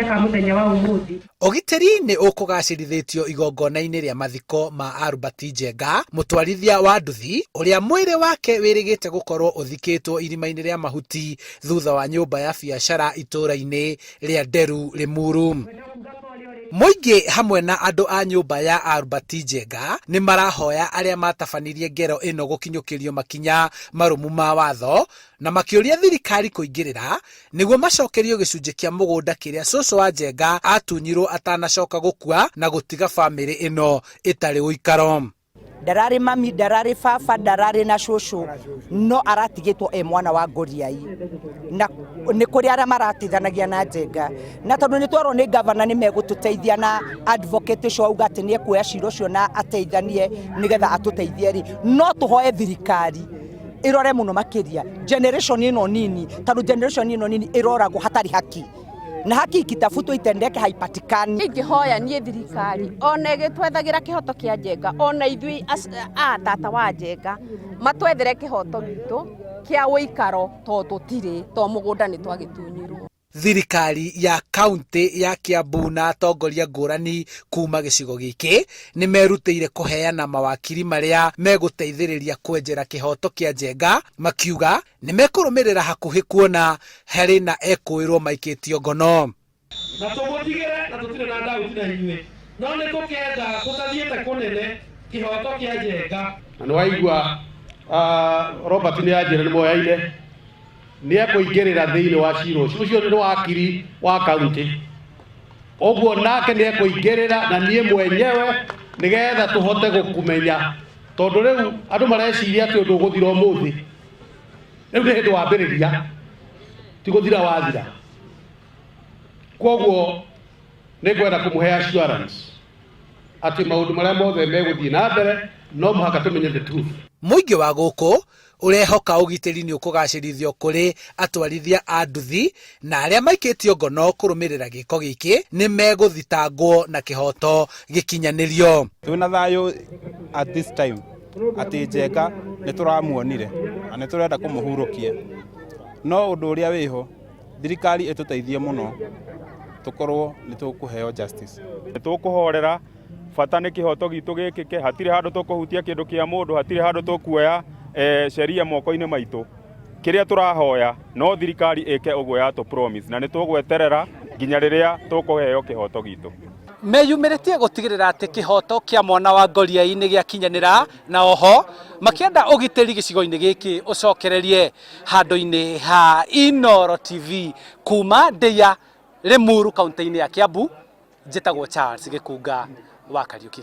ka muthenya wa umuthi. Ogiteri ni ukugacirithitio igongona-ini ria mathiko ma Albert Njenga, mutwarithia wa nduthi uria mwiri wake wirigite gukorwo uthikitwo irima-ini ria mahuti thutha wa nyumba ya biacara itura-ini ria Nderu Limuru. Muingi hamwe na andu a nyumba ya Albert Njenga ni marahoya aria matabanirie ngero ino gukinyukirio makinya marumu ma watho na makiuria thirikari kuingirira niguo macokerio gicunji kia mugunda kiria cucu wa Njenga atunyirwo atanacoka gukua na gutiga family ino itari uikaro. Ndarari mami, ndarari baba, ndarari na cucu, no aratigitwo mwana wa Ngoriai na ni kuri aria maratithanagia na Njenga, na tondu ni twarwo ni governor ni megututeithia na advocate cio auga ati ni kuoya cira ucio na ateithanie nigetha atuteithie ri, no tuhoe thirikari irore muno makiria generation ino nini, tondu generation ino nini iroragwo hatari haki na haki ikitafutwo itendeke haipatikani. Ingihoya nie thirikari ona igitwethagira kihoto kia Njenga, ona ithui tata wa Njenga matwethere kihoto gitu kia uikaro to tutiri to mugunda ni twagitunyirwo. Thirikari ya kaunti ya Kiambu na atongoria ngurani kuma gicigo giki ni merutĩire kuheana mawakiri maria meguteithĩrĩria kwenjera kihoto kia Njenga, makiuga ni mekurumirira hakuhi kuona hari na ekwirwo maikĩtio ngono. Na tumutigire na tutire na ndau tina inyue no ni tukenda kutathiete kunene kihoto kia Njenga. Na waigua Robert ni ajira ni moyaine ni ekuingirira thiini wa cira ucio ni wakiri wa kaunti, oguo nake ni ekuingirira na nie mwenyewe nigetha tuhote gukumenya, tondu riu andu mareciria ati undu guthira umuthi riu ni hindu wambiriria ti guthira wathira. Koguo ni ngwenda kumuhe assurance ati maundu maria mothe meguthii na mbere no muhaka tumenye the truth. Muingi wa guku urehoka ugiteri ni ukugacirithio kuri atwarithia a nduthi na aria maikĩtio ngono kurumirira giko giki ni meguthitangwo na kihoto gikinyanirio. Twina thayo at this time ati Njenga ni turamuonire na ni turenda kumuhurukia, no undu uria wiho thirikari ituteithie muno tukorwo ni tukuheo justice. Tukuhorera bata ni kihoto gitu gikike, hatire handu tukuhutia kindu kia mundu, hatire handu tukuoya sheria moko-ini maitu. Kiria turahoya no thirikari ike uguo ya to promise na ni tugweterera nginya riria tukuheo kihoto gitu. Meyumiritie gutigirira ati kihoto kia mwana wa Ngoriai ni giakinyanira, na oho makienda ugiteri gicigo-ini giki ucokererie handu-ini ha Inooro TV kuma Ndeia Limuru kaunti-ini ya Kiambu. Njitagwo Charles Gikunga wa Kariuki.